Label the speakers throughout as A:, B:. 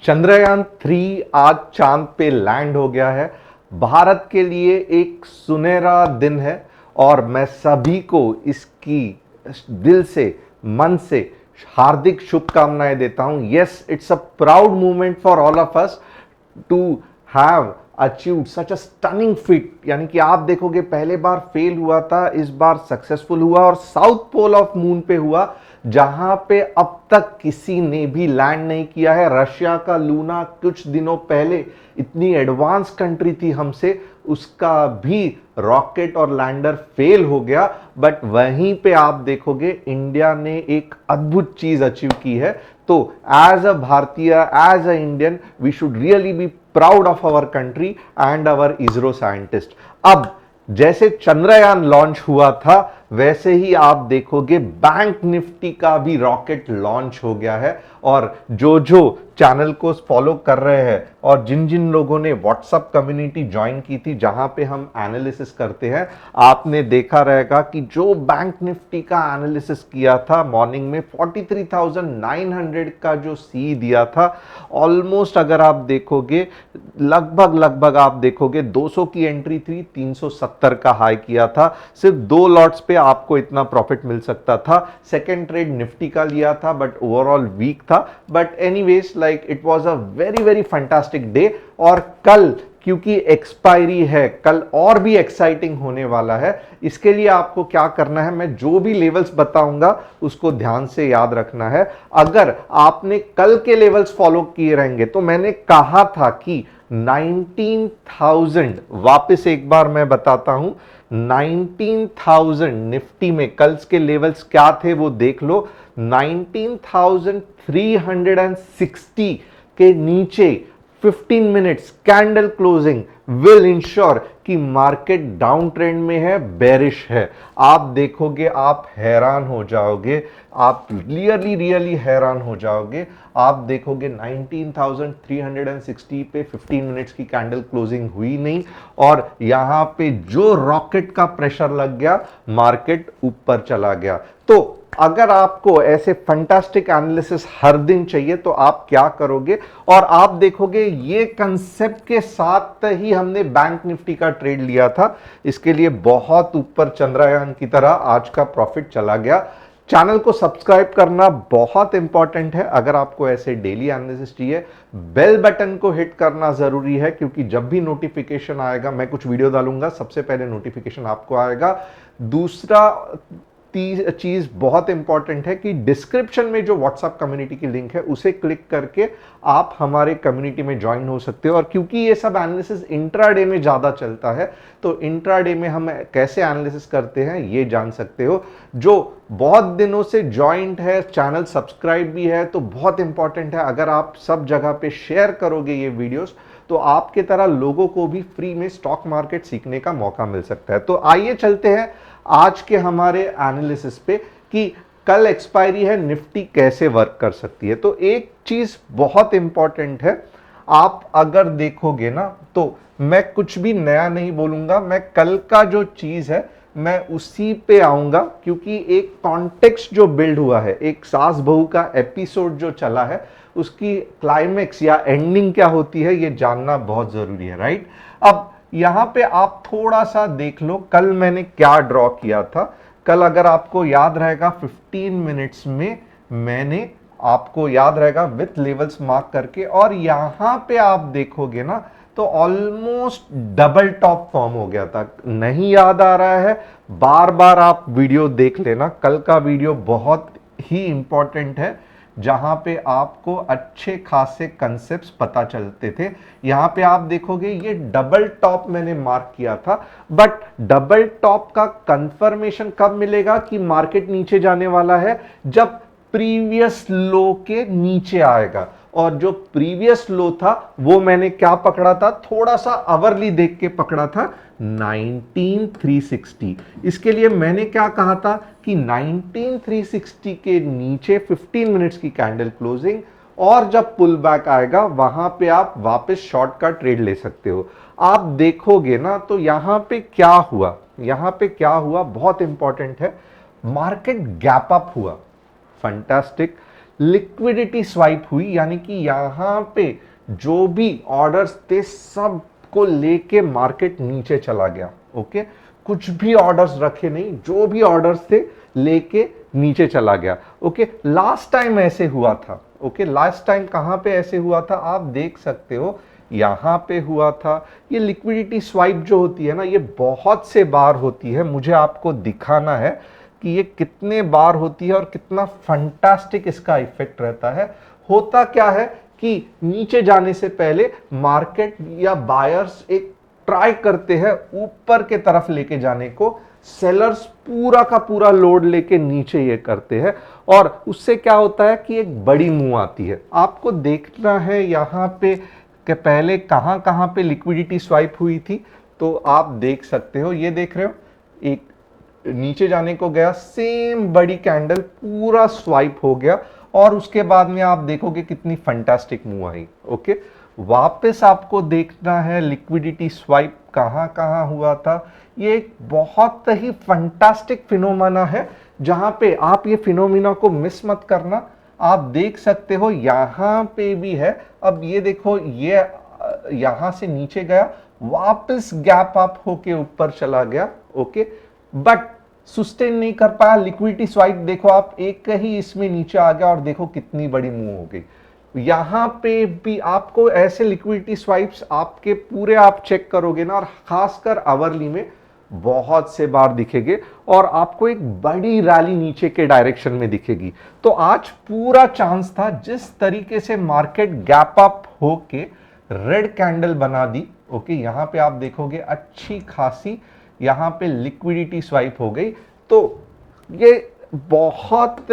A: चंद्रयान 3 आज चांद पे लैंड हो गया है। भारत के लिए एक सुनहरा दिन है और मैं सभी को इसकी दिल से, मन से हार्दिक शुभकामनाएं देता हूं। Yes, it's a proud movement for all of us to have achieved such a stunning feat. यानी कि आप देखोगे पहले बार फेल हुआ था, इस बार सक्सेसफुल हुआ और साउथ पोल ऑफ मून पे हुआ, जहां पे अब तक किसी ने भी लैंड नहीं किया है। रशिया का लूना कुछ दिनों पहले इतनी एडवांस कंट्री थी हमसे, उसका भी रॉकेट और लैंडर फेल हो गया। बट वहीं पे आप देखोगे इंडिया ने एक अद्भुत चीज अचीव की है। तो एज अ भारतीय, as a Indian, we should really be proud of our country and our ISRO scientist. अब जैसे चंद्रयान लॉन्च हुआ था, वैसे ही आप देखोगे बैंक निफ्टी का भी रॉकेट लॉन्च हो गया है। और जो जो चैनल को फॉलो कर रहे हैं और जिन जिन लोगों ने व्हाट्सएप कम्युनिटी ज्वाइन की थी जहां पे हम एनालिसिस करते हैं, आपने देखा रहेगा कि जो बैंक निफ्टी का एनालिसिस किया था मॉर्निंग में 43,900 का जो सी दिया था, ऑलमोस्ट अगर आप देखोगे लगभग आप देखोगे 200 की एंट्री थी, 370 का हाई किया था। सिर्फ 2 लॉट्स पे आपको इतना प्रॉफिट मिल सकता था। सेकेंड ट्रेड निफ्टी का लिया था बट ओवरऑल वीक था। But anyways, like it was a very very fantastic day. और कल क्योंकि एक्सपायरी है, कल और भी एक्साइटिंग होने वाला है। इसके लिए आपको क्या करना है, मैं जो भी लेवल्स बताऊंगा उसको ध्यान से याद रखना है। अगर आपने कल के लेवल्स फॉलो किए रहेंगे तो मैंने कहा था कि 19,000, वापस एक बार मैं बताता हूं, 19,000 निफ्टी में कल के लेवल्स क्या थे वो देख लो। 19,360 के नीचे 15 minutes candle closing will ensure कि मार्केट डाउन ट्रेंड में है, बेरिश है। आप देखोगे, आप हैरान हो जाओगे, आप रियली हैरान हो जाओगे। आप देखोगे 19,360 पे 15 मिनट्स की कैंडल क्लोजिंग हुई नहीं और यहां पे जो रॉकेट का प्रेशर लग गया, मार्केट ऊपर चला गया। तो अगर आपको ऐसे फैंटास्टिक एनालिसिस हर दिन चाहिए तो आप क्या करोगे, और आप देखोगे ये कंसेप्ट के साथ ही हमने बैंक निफ्टी का ट्रेड लिया था। इसके लिए बहुत ऊपर चंद्रयान की तरह आज का प्रॉफिट चला गया। चैनल को सब्सक्राइब करना बहुत इंपॉर्टेंट है अगर आपको ऐसे डेली एनालिसिस चाहिए। बेल बटन को हिट करना जरूरी है क्योंकि जब भी नोटिफिकेशन आएगा, मैं कुछ वीडियो डालूंगा, सबसे पहले नोटिफिकेशन आपको आएगा। दूसरा चीज बहुत इंपॉर्टेंट है कि डिस्क्रिप्शन में जो व्हाट्सएप कम्युनिटी की लिंक है उसे क्लिक करके आप हमारे कम्युनिटी में ज्वाइन हो सकते हो। और क्योंकि ये सब एनालिसिस इंट्राडे में ज्यादा चलता है, तो इंट्राडे में हम कैसे एनालिसिस करते हैं ये जान सकते हो। जो बहुत दिनों से ज्वाइंट है, चैनल सब्सक्राइब भी है, तो बहुत इंपॉर्टेंट है अगर आप सब जगह पे शेयर करोगे ये वीडियोस, तो आपके तरह लोगों को भी फ्री में स्टॉक मार्केट सीखने का मौका मिल सकता है। तो आइए चलते हैं आज के हमारे एनालिसिस पे कि कल एक्सपायरी है, निफ्टी कैसे वर्क कर सकती है। तो एक चीज बहुत इंपॉर्टेंट है, आप अगर देखोगे ना तो मैं कुछ भी नया नहीं बोलूंगा, मैं कल का जो चीज है मैं उसी पे आऊंगा क्योंकि एक कॉन्टेक्स्ट जो बिल्ड हुआ है, एक सास बहू का एपिसोड जो चला है, उसकी क्लाइमेक्स या एंडिंग क्या होती है ये जानना बहुत जरूरी है, राइट। अब यहां पे आप थोड़ा सा देख लो कल मैंने क्या ड्रॉ किया था। कल अगर आपको याद रहेगा 15 मिनट्स में मैंने, आपको याद रहेगा, विथ लेवल्स मार्क करके, और यहां पे आप देखोगे ना तो ऑलमोस्ट डबल टॉप फॉर्म हो गया था। नहीं याद आ रहा है, बार बार आप वीडियो देख लेना, कल का वीडियो बहुत ही इंपॉर्टेंट है जहां पे आपको अच्छे खासे कंसेप्ट्स पता चलते थे। यहां पे आप देखोगे ये डबल टॉप मैंने मार्क किया था, बट डबल टॉप का कंफर्मेशन कब मिलेगा कि मार्केट नीचे जाने वाला है, जब प्रीवियस लो के नीचे आएगा। और जो प्रीवियस लो था वो मैंने क्या पकड़ा था, थोड़ा सा अवरली देख के पकड़ा था, 19,360। इसके लिए मैंने क्या कहा था कि 19,360 के नीचे 15 मिनट्स की कैंडल क्लोजिंग, और जब पुल बैक आएगा वहां पे आप वापस शॉर्ट का ट्रेड ले सकते हो। आप देखोगे ना तो यहां पे क्या हुआ, यहां पे क्या हुआ बहुत इंपॉर्टेंट है, मार्केट गैप अप हुआ, फंटास्टिक। लिक्विडिटी स्वाइप हुई, यानी कि यहां पे जो भी ऑर्डर्स थे सब को लेके मार्केट नीचे चला गया। ओके, कुछ भी ऑर्डर्स रखे नहीं, जो भी ऑर्डर्स थे लेके नीचे चला गया। ओके, लास्ट टाइम ऐसे हुआ था। ओके, लास्ट टाइम कहां पे ऐसे हुआ था आप देख सकते हो, यहां पे हुआ था। ये लिक्विडिटी स्वाइप जो होती है ना, ये बहुत से बार होती है। मुझे आपको दिखाना है कि ये कितने बार होती है और कितना फंटास्टिक इसका इफेक्ट रहता है। होता क्या है कि नीचे जाने से पहले मार्केट या बायर्स एक ट्राई करते हैं ऊपर के तरफ लेके जाने को, सेलर्स पूरा का पूरा लोड लेके नीचे ये करते हैं, और उससे क्या होता है कि एक बड़ी मूव आती है। आपको देखना है यहां पे कि पहले कहां कहां पे लिक्विडिटी स्वाइप हुई थी, तो आप देख सकते हो, ये देख रहे हो, एक नीचे जाने को गया, सेम बड़ी कैंडल पूरा स्वाइप हो गया, और उसके बाद में आप देखोगे कितनी फंटास्टिक मूव आई। ओके, वापस आपको देखना है लिक्विडिटी स्वाइप कहां कहां हुआ था। ये एक बहुत ही फंटास्टिक फिनोमेना है, जहां पे आप ये फिनोमेना को मिस मत करना। आप देख सकते हो यहां पे भी है। अब ये देखो, ये यहां से नीचे गया, वापस गैप अप होके ऊपर चला गया। ओके, बट सस्टेन नहीं कर पाया। लिक्विडिटी स्वाइप देखो आप, एक ही इसमें नीचे आ गया और देखो कितनी बड़ी मूव हो गई। यहां पे भी आपको ऐसे लिक्विडिटी स्वाइप्स आपके पूरे आप चेक करोगे ना, और खासकर आवरली में बहुत से बार दिखेंगे, और आपको एक बड़ी रैली नीचे के डायरेक्शन में दिखेगी। तो आज पूरा चांस था, जिस तरीके से मार्केट गैप अप होके रेड कैंडल बना दी। ओके, यहां पे आप देखोगे अच्छी खासी यहां पे लिक्विडिटी स्वाइप हो गई। तो ये बहुत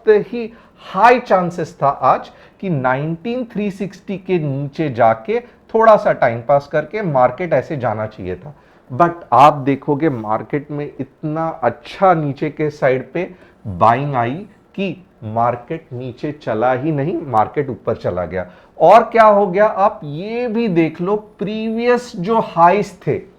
A: ही हाई चांसेस था आज कि 19360 के नीचे जाके थोड़ा सा टाइम पास करके मार्केट ऐसे जाना चाहिए था। बट आप देखोगे मार्केट में इतना अच्छा नीचे के साइड पे बाइंग आई कि मार्केट नीचे चला ही नहीं, मार्केट ऊपर चला गया। और क्या हो गया आप ये भी देख लो, प्रीवियस जो हाइस थे,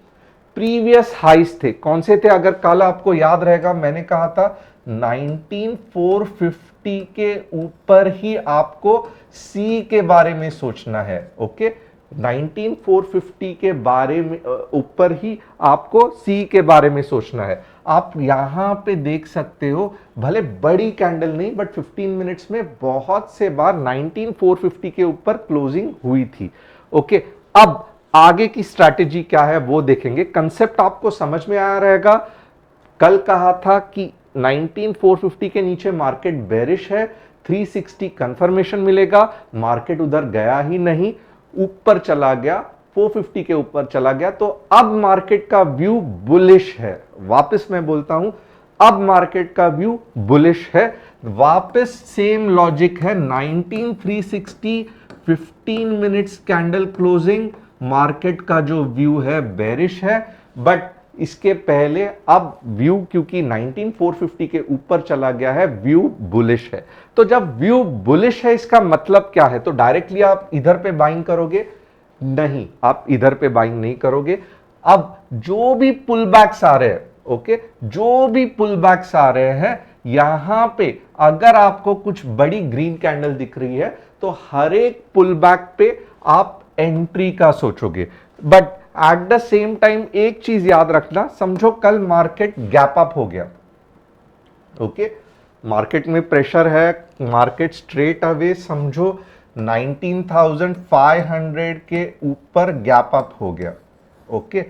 A: प्रीवियस हाइस थे कौन से थे? अगर कल आपको याद रहेगा, मैंने कहा था 19450 के ऊपर ही आपको सी के बारे में सोचना है। ओके, 19450 के बारे में ऊपर ही आपको सी के बारे में सोचना है। आप यहां पे देख सकते हो, भले बड़ी कैंडल नहीं, बट 15 मिनट्स में बहुत से बार 19450 के ऊपर क्लोजिंग हुई थी। ओके, अब आगे की स्ट्रैटेजी क्या है वो देखेंगे। कंसेप्ट आपको समझ में आया रहेगा। कल कहा था कि 19450 के नीचे मार्केट बेरिश है, 360 कंफर्मेशन मिलेगा, मार्केट उधर गया ही नहीं, ऊपर चला गया, 450 के ऊपर चला गया। तो अब मार्केट का व्यू बुलिश है। वापस मैं बोलता हूं, अब मार्केट का व्यू बुलिश है। वापस सेम लॉजिक है, 19360 15 मिनट्स कैंडल क्लोजिंग, मार्केट का जो व्यू है बेरिश है। बट इसके पहले अब व्यू, क्योंकि 19450 के ऊपर चला गया है, व्यू बुलिश है। तो जब व्यू बुलिश है, इसका मतलब क्या है? तो डायरेक्टली आप इधर पे बाइंग करोगे? नहीं, आप इधर पे बाइंग नहीं करोगे। अब जो भी पुल बैक्स आ रहे हैं, ओके, जो भी पुल बैक्स आ रहे हैं, यहां पे अगर आपको कुछ बड़ी ग्रीन कैंडल दिख रही है, तो हर एक पुल बैक पे आप एंट्री का सोचोगे। But at the same time एक चीज याद रखना, समझो कल मार्केट गैप अप हो गया। ओके, मार्केट में प्रेशर है, मार्केट स्ट्रेट अवे समझो 19,500 के ऊपर गैप अप हो गया। ओके,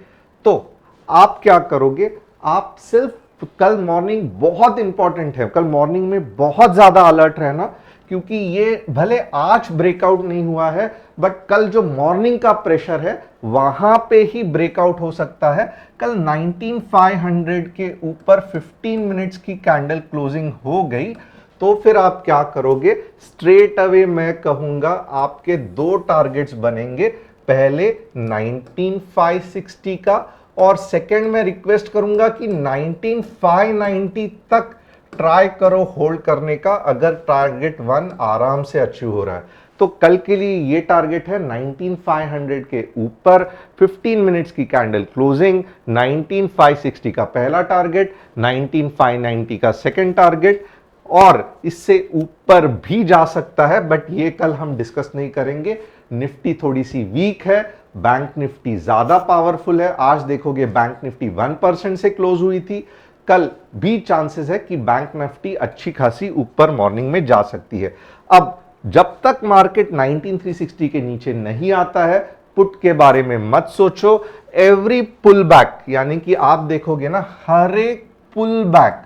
A: तो आप क्या करोगे? आप सिर्फ कल मॉर्निंग बहुत इंपॉर्टेंट है, कल मॉर्निंग में बहुत ज्यादा अलर्ट रहना, क्योंकि ये भले आज ब्रेकआउट नहीं हुआ है, बट कल जो मॉर्निंग का प्रेशर है वहां पे ही ब्रेकआउट हो सकता है। कल 19,500 के ऊपर 15 मिनट्स की कैंडल क्लोजिंग हो गई, तो फिर आप क्या करोगे? स्ट्रेट अवे मैं कहूंगा आपके दो टारगेट्स बनेंगे, पहले 19,560 का, और सेकंड में रिक्वेस्ट करूंगा कि 19,590 तक ट्राई करो होल्ड करने का, अगर टारगेट 1 आराम से अचीव हो रहा है। तो कल के लिए ये टारगेट है 19,500 के ऊपर 15 मिनट्स की कैंडल क्लोजिंग, 19,560 का पहला टारगेट, 19,590 का सेकंड टारगेट। और इससे ऊपर भी जा सकता है, बट ये कल हम डिस्कस नहीं करेंगे। निफ्टी थोड़ी सी वीक है, बैंक निफ्टी ज्यादा पावरफुल है। आज देखोगे बैंक निफ्टी 1% से क्लोज हुई थी, कल भी चांसेस है कि बैंक निफ्टी अच्छी खासी ऊपर मॉर्निंग में जा सकती है। अब जब तक मार्केट 19360 के नीचे नहीं आता है, पुट के बारे में मत सोचो। एवरी पुल बैक, यानी कि आप देखोगे ना हर एक पुल बैक,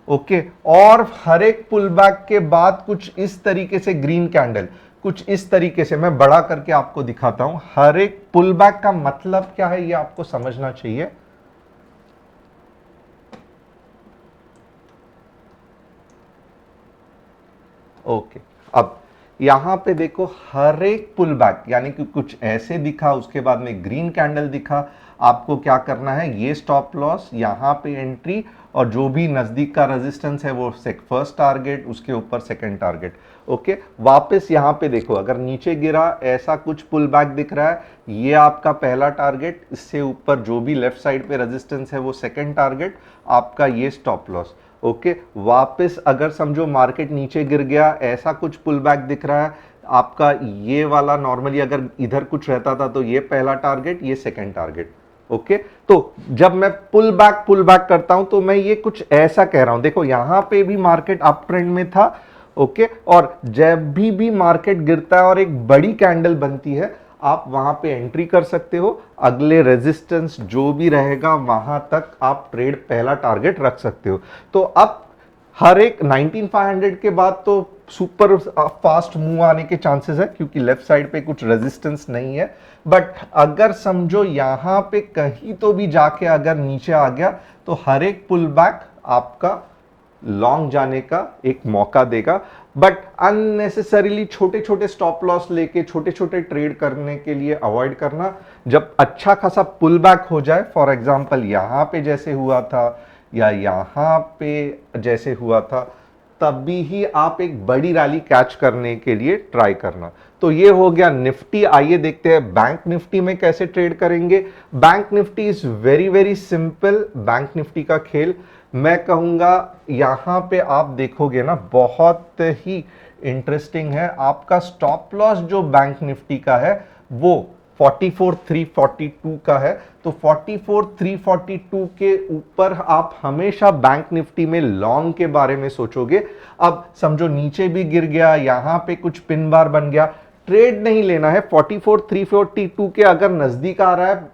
A: ओके, और हर एक पुल बैक के बाद कुछ इस तरीके से ग्रीन कैंडल, कुछ इस तरीके से, मैं बड़ा करके आपको दिखाता हूं। हर एक पुल बैक का मतलब क्या है ये आपको समझना चाहिए। ओके, अब यहां पे देखो हर एक पुल बैक, यानी कि कुछ ऐसे दिखा, उसके बाद में ग्रीन कैंडल दिखा, आपको क्या करना है, ये स्टॉप लॉस, यहां पे एंट्री, और जो भी नजदीक का रेजिस्टेंस है वो फर्स्ट टारगेट, उसके ऊपर सेकंड टारगेट। ओके, वापस यहां पे देखो, अगर नीचे गिरा ऐसा कुछ पुल बैक दिख रहा है, ये आपका पहला टारगेट, इससे ऊपर जो भी लेफ्ट साइड पे रेजिस्टेंस है वो सेकंड टारगेट, आपका ये स्टॉप लॉस। ओके, वापस अगर समझो मार्केट नीचे गिर गया, ऐसा कुछ पुल बैक दिख रहा है, आपका ये वाला, नॉर्मली अगर इधर कुछ रहता था तो ये पहला टारगेट, ये सेकंड टारगेट। ओके, तो जब मैं पुल बैक करता हूं तो मैं ये कुछ ऐसा कह रहा हूं। देखो यहां पे भी मार्केट अप ट्रेंड में था, ओके, और जब भी मार्केट गिरता है और एक बड़ी कैंडल बनती है, आप वहां पे एंट्री कर सकते हो। अगले रेजिस्टेंस जो भी रहेगा वहां तक आप ट्रेड पहला टारगेट रख सकते हो। तो अब हर एक 19500 के बाद तो सुपर फास्ट मूव आने के चांसेस है, क्योंकि लेफ्ट साइड पे कुछ रेजिस्टेंस नहीं है। बट अगर समझो यहां पे कहीं तो भी जाके अगर नीचे आ गया, तो हर एक पुल बैक आपका लॉन्ग जाने का एक मौका देगा। बट अननेसेसरीली छोटे छोटे स्टॉप लॉस लेके छोटे छोटे ट्रेड करने के लिए अवॉइड करना। जब अच्छा खासा पुल बैक हो जाए, फॉर एग्जांपल यहां पे जैसे हुआ था या यहां पे जैसे हुआ था, तभी ही आप एक बड़ी रैली कैच करने के लिए ट्राई करना। तो ये हो गया निफ्टी। आइए देखते हैं बैंक निफ्टी में कैसे ट्रेड करेंगे। Bank Nifty is very very simple. Bank Nifty का खेल मैं कहूंगा, यहां पे आप देखोगे ना बहुत ही इंटरेस्टिंग है। आपका स्टॉप लॉस जो बैंक निफ्टी का है वो 44,342 का है। तो 44,342 के ऊपर आप हमेशा बैंक निफ्टी में लॉन्ग के बारे में सोचोगे। अब समझो नीचे भी गिर गया, यहां पे कुछ पिन बार बन गया, ट्रेड नहीं लेना है। 44,342 के अगर नजदीक आ रहा है,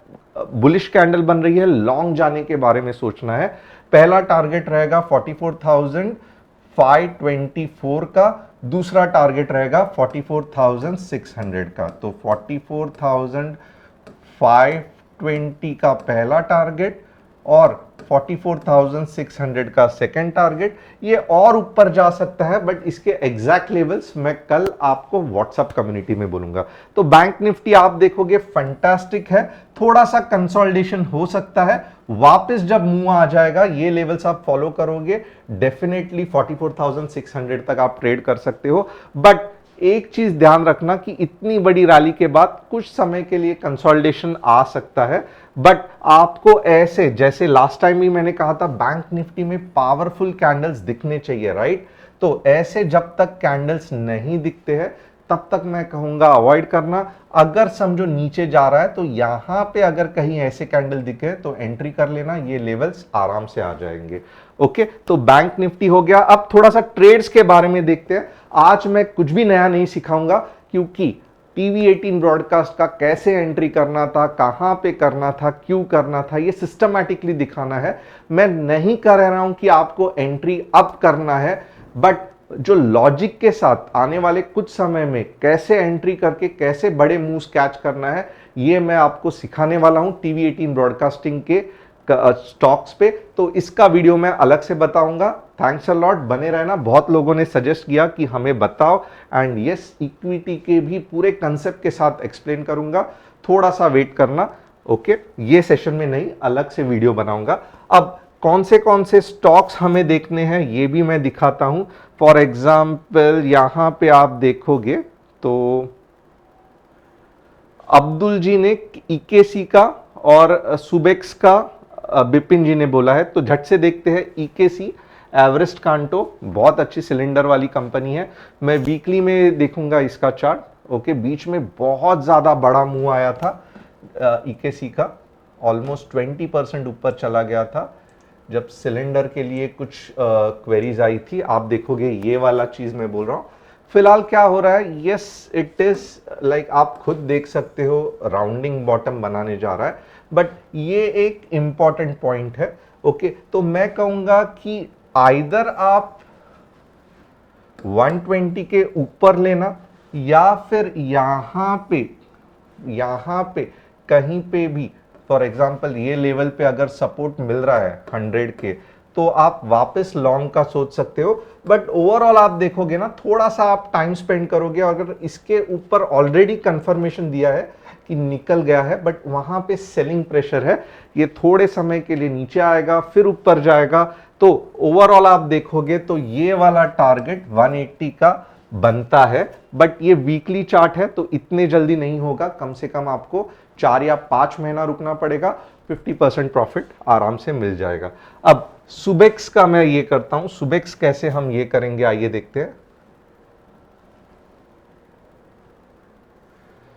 A: बुलिश कैंडल बन रही है, लॉन्ग जाने के बारे में सोचना है। पहला टारगेट रहेगा 44,524 का, दूसरा टारगेट रहेगा 44,600 का। तो 44,520 का पहला टारगेट और 44,600 का सेकंड टारगेट। ये और ऊपर जा सकता है, बट इसके एग्जैक्ट लेवल्स मैं कल आपको व्हाट्सएप कम्युनिटी में बोलूंगा। तो बैंक निफ्टी आप देखोगे फंटास्टिक है, थोड़ा सा कंसोलिडेशन हो सकता है, वापस जब मुंह आ जाएगा, ये लेवल्स आप फॉलो करोगे, डेफिनेटली 44,600 तक आप ट्रेड कर सकते हो। बट एक चीज ध्यान रखना कि इतनी बड़ी रैली के बाद कुछ समय के लिए कंसोलिडेशन आ सकता है, बट आपको ऐसे, जैसे लास्ट टाइम भी मैंने कहा था, बैंक निफ्टी में पावरफुल कैंडल्स दिखने चाहिए, राइट? तो ऐसे जब तक कैंडल्स नहीं दिखते हैं तब तक मैं कहूंगा अवॉइड करना। अगर समझो नीचे जा रहा है तो यहां पे अगर कहीं ऐसे कैंडल दिखे तो एंट्री कर लेना, ये लेवल्स आराम से आ जाएंगे। ओके, तो बैंक निफ्टी हो गया। अब थोड़ा सा ट्रेड्स के बारे में देखते हैं। आज मैं कुछ भी नया नहीं सिखाऊंगा, क्योंकि टीवी 18 ब्रॉडकास्ट का कैसे एंट्री करना था, कहां पे करना था, क्यों करना था, ये सिस्टमैटिकली दिखाना है। मैं नहीं कह रहा हूं कि आपको एंट्री अब करना है, बट जो लॉजिक के साथ आने वाले कुछ समय में कैसे एंट्री करके कैसे बड़े मूव्स कैच करना है, ये मैं आपको सिखाने वाला हूं टीवी 18 ब्रॉडकास्टिंग के स्टॉक्स पे। तो इसका वीडियो मैं अलग से बताऊंगा। थैंक्स अ लॉट, बने रहना। बहुत लोगों ने सजेस्ट किया कि हमें बताओ, एंड यस, इक्विटी के भी पूरे कंसेप्ट के साथ एक्सप्लेन करूंगा, थोड़ा सा वेट करना। ओके, ये सेशन में नहीं, अलग से वीडियो बनाऊंगा। अब कौन से स्टॉक्स हमें देखने हैं ये भी मैं दिखाता हूं। फॉर एग्जाम्पल यहां पे आप देखोगे तो अब्दुल जी ने ईकेसी का और सुबेक्स का बिपिन जी ने बोला है, तो झट से देखते हैं ईकेसी एवरेस्ट कांटो बहुत अच्छी सिलेंडर वाली कंपनी है, मैं वीकली में देखूंगा इसका चार्ट। ओके, बीच में बहुत ज़्यादा बड़ा मूव आया था ईकेसी का, ऑलमोस्ट 20% ऊपर चला गया था जब सिलेंडर के लिए कुछ क्वेरीज आई थी। आप देखोगे ये वाला चीज़ मैं बोल रहा हूँ। फिलहाल क्या हो रहा है, यस इट इज लाइक आप खुद देख सकते हो राउंडिंग बॉटम बनाने जा रहा है, बट ये एक इंपॉर्टेंट पॉइंट है। ओके, तो मैं कहूंगा कि आइदर आप 120 के ऊपर लेना या फिर यहां पे कहीं पे भी, फॉर एग्जांपल ये लेवल पे अगर सपोर्ट मिल रहा है 100 के, तो आप वापस लॉन्ग का सोच सकते हो। बट ओवरऑल आप देखोगे ना, थोड़ा सा आप टाइम स्पेंड करोगे, अगर इसके ऊपर ऑलरेडी कंफर्मेशन दिया है कि निकल गया है, बट वहां पे सेलिंग प्रेशर है, ये थोड़े समय के लिए नीचे आएगा फिर ऊपर जाएगा, तो ओवरऑल आप देखोगे तो ये वाला टारगेट 180 का बनता है। बट ये वीकली चार्ट है तो इतने जल्दी नहीं होगा, कम से कम आपको 4 या 5 महीना रुकना पड़ेगा, 50% प्रॉफिट आराम से मिल जाएगा। अब सुबेक्स का मैं ये करता हूं, सुबेक्स कैसे हम ये करेंगे आइए देखते हैं।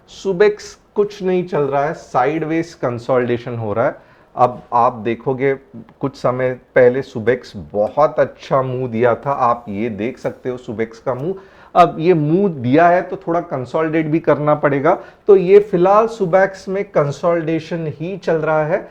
A: सुबेक्स कुछ नहीं चल रहा है, साइडवेज कंसोलिडेशन हो रहा है। अब आप देखोगे कुछ समय पहले सुबेक्स बहुत अच्छा मुंह दिया था, आप ये देख सकते हो सुबेक्स का मुंह। अब ये मुंह दिया है तो थोड़ा कंसोलिडेट भी करना पड़ेगा, तो ये फिलहाल सुबेक्स में कंसोलिडेशन ही चल रहा है।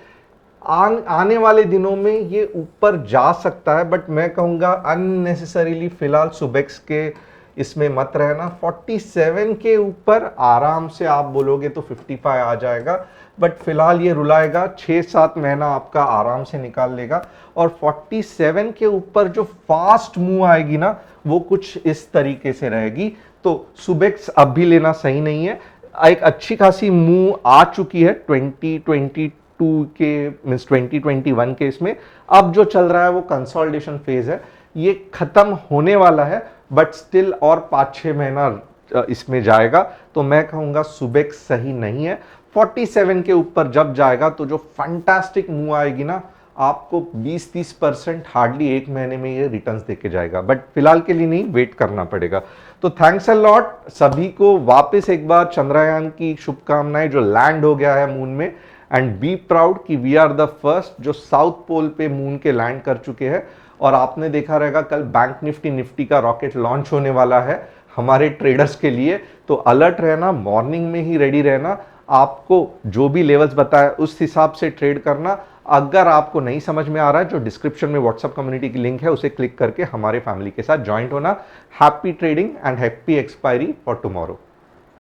A: आने वाले दिनों में ये ऊपर जा सकता है, बट मैं कहूंगा अननेसेसरीली फिलहाल सुबेक्स के इसमें मत रहना। 47 के ऊपर आराम से आप बोलोगे तो 55 आ जाएगा, बट फिलहाल ये रुलाएगा, 6-7 महीना आपका आराम से निकाल लेगा। और 47 के ऊपर जो फास्ट मूव आएगी ना, वो कुछ इस तरीके से रहेगी, तो सुबेक्स अब भी लेना सही नहीं है। एक अच्छी खासी मूव आ चुकी है 2022 के मींस 2021 के, इसमें अब जो चल रहा है वो कंसोलिडेशन फेज है, ये खत्म होने वाला है, बट स्टिल और 5-6 महीना इसमें जाएगा, तो मैं कहूंगा सुबेक्स सही नहीं है। 47 के ऊपर जब जाएगा तो जो फैंटास्टिक मूव आएगी ना, आपको 20-30% हार्डली 1 महीने में ये रिटर्न्स देके जाएगा, बट फिलहाल के लिए नहीं, वेट करना पड़ेगा। तो थैंक्स अ लॉट सभी को, वापस एक बार चंद्रयान की शुभकामनाएं जो लैंड हो गया है मून में, एंड बी प्राउड कि वी आर द फर्स्ट जो साउथ पोल पे मून के लैंड कर चुके हैं। और आपने देखा रहेगा कल बैंक निफ्टी का रॉकेट लॉन्च होने वाला है हमारे ट्रेडर्स के लिए, तो अलर्ट रहना, मॉर्निंग में ही रेडी रहना, आपको जो भी लेवल्स बताया उस हिसाब से ट्रेड करना। अगर आपको नहीं समझ में आ रहा है, जो डिस्क्रिप्शन में व्हाट्सएप कम्युनिटी की लिंक है उसे क्लिक करके हमारे फैमिली के साथ ज्वाइंट होना। Happy trading and happy expiry for tomorrow.